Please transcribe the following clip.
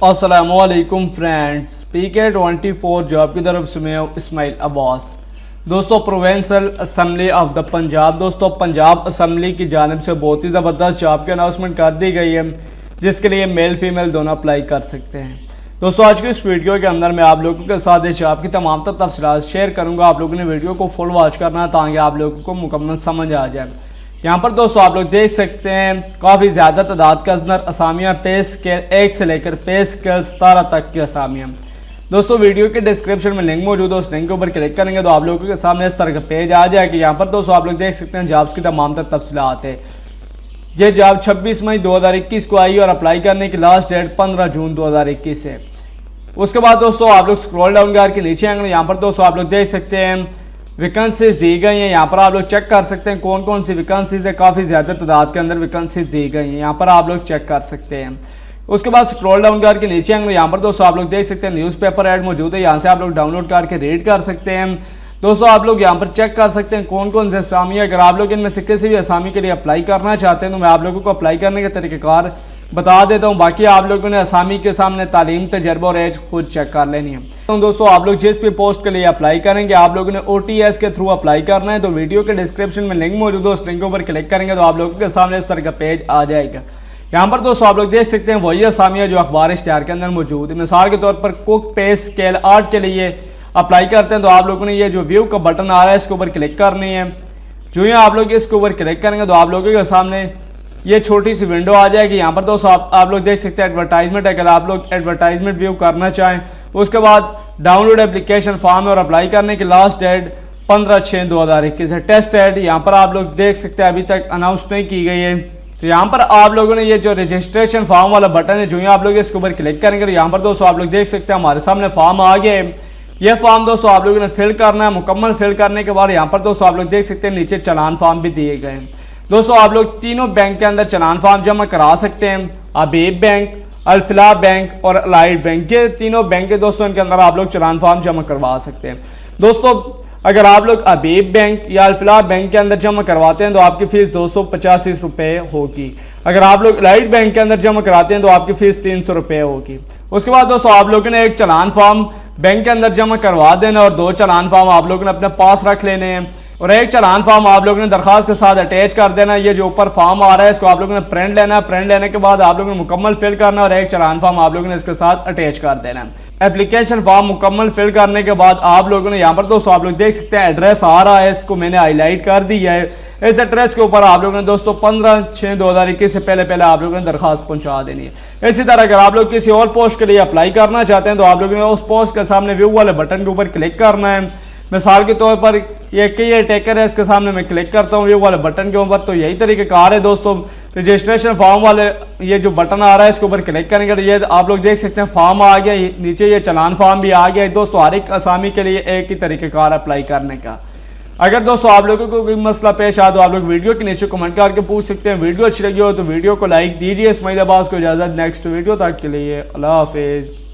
अस्सलामुअलैकुम friends, PK24 job की तरफ से मैं इस्माइल अब्बास। दोस्तों, provincial assembly of the Punjab, दोस्तों पंजाब असम्बली की जानिब से बहुत ही ज़बरदस्त जॉब की अनाउंसमेंट कर दी गई है, जिसके लिए मेल फीमेल दोनों अप्लाई कर सकते हैं। दोस्तों, आज की इस वीडियो के अंदर मैं आप लोगों के साथ इस जॉब की तमाम तफसीलात शेयर करूँगा। आप लोगों ने वीडियो को फुल वॉच करना ताकि आप लोगों को मुकम्मल समझ आ जाए। यहाँ पर दोस्तों आप लोग देख सकते हैं काफ़ी ज़्यादा तादाद के अंदर असामियाँ पे स्केल 1 से लेकर पे स्केल 17 तक की असामियाँ। दोस्तों, वीडियो के डिस्क्रिप्शन में लिंक मौजूद है, उस लिंक के ऊपर क्लिक करेंगे तो आप लोगों के सामने इस तरह का पेज आ जाएगा। यहाँ पर दोस्तों आप लोग देख सकते हैं जॉब्स की तमाम तफसीलात है। ये जॉब 26 मई 2021 को आई और अप्लाई करने की लास्ट डेट 15 जून 2021 है। उसके बाद दोस्तों आप लोग स्क्रॉल डाउन करके नीचे आएंगे। यहाँ पर दोस्तों आप लोग देख सकते हैं वैकेंसीज दी गई हैं। यहाँ पर आप लोग चेक कर सकते हैं कौन कौन सी वैकेंसीज है। काफ़ी ज़्यादा तादाद के अंदर वैकेंसीज दी गई हैं, यहाँ पर आप लोग चेक कर सकते हैं। उसके बाद स्क्रॉल डाउन करके नीचे आएंगे। यहाँ पर दोस्तों आप लोग देख सकते हैं न्यूज़पेपर ऐड मौजूद है, यहाँ से आप लोग डाउनलोड करके रीड कर सकते हैं। दोस्तों आप लोग यहाँ पर चेक कर सकते हैं कौन कौन से असामी है। अगर आप लोग इनमें से किसी भी असामी के लिए अप्लाई करना चाहते हैं तो मैं आप लोगों को अप्लाई करने के तरीक़ेकार बता देता हूँ। बाकी आप लोगों ने असामी के सामने तालीम, तजर्बा और एज खुद चेक कर लेनी है। तो दोस्तों आप लोग जिस भी पोस्ट के लिए अप्लाई करेंगे आप लोगों ने OTS के थ्रू अप्लाई करना है। तो वीडियो के डिस्क्रिप्शन में लिंक मौजूद है, उस लिंक के ऊपर क्लिक करेंगे तो आप लोगों के सामने इस तरह का पेज आ जाएगा। यहाँ पर दोस्तों आप लोग देख सकते हैं वही असामियाँ जो अखबार इश्तिहार के अंदर मौजूद है। मिसाल के तौर पर कुक पे स्केल 8 के लिए अप्लाई करते हैं तो आप लोगों ने ये जो व्यू का बटन आ रहा है इसके ऊपर क्लिक करनी है। जो ही आप लोग इसके ऊपर क्लिक करेंगे तो आप लोगों के सामने ये छोटी सी विंडो आ जाएगी। यहाँ पर दोस्तों आप लोग देख सकते हैं एडवर्टाइजमेंट। अगर आप लोग एडवर्टाइजमेंट व्यू करना चाहें उसके बाद डाउनलोड एप्लीकेशन फॉर्म और अप्लाई करने की लास्ट डेट 15/6/2021 है। टेस्ट डेट यहाँ पर आप लोग देख सकते हैं अभी तक अनाउंस नहीं की गई है। तो यहाँ पर आप लोगों ने ये जो रजिस्ट्रेशन फॉर्म वाला बटन है जो ही आप लोग इसके ऊपर क्लिक करेंगे तो यहाँ पर दोस्तों आप लोग देख सकते हैं हमारे सामने फॉर्म आ गया है। ये फॉर्म दोस्तों आप लोगों ने फिल करना है। मुकम्मल फिल करने के बाद यहाँ पर दोस्तों आप लोग देख सकते हैं नीचे चालान फॉर्म भी दिए गए हैं। दोस्तों आप लोग तीनों बैंक के अंदर चालान फॉर्म जमा करा सकते हैं। अबीब बैंक, अल-फलाह बैंक और अलाइड बैंक, ये तीनों बैंक के दोस्तों इनके अंदर आप लोग चालान फॉर्म जमा करवा सकते हैं। दोस्तों अगर आप लोग अबीब बैंक या अल-फलाह बैंक के अंदर जमा करवाते हैं तो आपकी फ़ीस 285 रुपये होगी। अगर आप लोग अलाइड बैंक के अंदर जमा कराते हैं तो आपकी फ़ीस 300 रुपये होगी। उसके बाद दोस्तों आप लोगों ने एक चालान फॉर्म बैंक के अंदर जमा करवा देना और 2 चालान फॉर्म आप लोगों ने अपने पास रख लेने हैं और एक चालान फॉर्म आप लोगों ने दरखास्त के साथ अटैच कर देना। ये जो ऊपर फॉर्म आ रहा है इसको आप लोगों ने प्रिंट लेना है। प्रिंट लेने के बाद आप लोगों ने मुकम्मल फिल करना और एक चालान फॉर्म आप लोगों ने इसके साथ अटैच कर देना है। एप्लीकेशन फॉर्म मुकम्मल फिल करने के बाद आप लोगों ने यहाँ पर दोस्तों आप लोग देख सकते हैं एड्रेस आ रहा है, इसको मैंने हाईलाइट कर दिया है। इस एड्रेस के ऊपर आप लोगों ने दोस्तों 15/6/2021 से पहले आप लोगों ने दरखास्त पहुंचा देनी है। इसी तरह अगर आप लोग किसी और पोस्ट के लिए अप्लाई करना चाहते हैं तो आप लोगों ने उस पोस्ट के सामने व्यू वाले बटन के ऊपर क्लिक करना है। मिसाल के तौर पर ये टेकर है, इसके सामने मैं क्लिक करता हूँ व्यू वाले बटन के ऊपर। तो यही तरीके कार है दोस्तों। रजिस्ट्रेशन फॉर्म वाले ये जो बटन आ रहा है इसके ऊपर क्लिक करेंगे तो ये आप लोग देख सकते हैं फॉर्म आ गया, नीचे ये चालान फॉर्म भी आ गया है। दोस्तों हर एक असामी के लिए एक ही तरीक़ेकार अप्लाई करने का। अगर दोस्तों आप लोगों को कोई मसला पेश आए तो आप लोग वीडियो के नीचे कमेंट करके पूछ सकते हैं। वीडियो अच्छी लगी हो तो वीडियो को लाइक दीजिए। इस्माइल अब्बास को इजाज़त, नेक्स्ट वीडियो तक के लिए अल्लाह हाफिज़।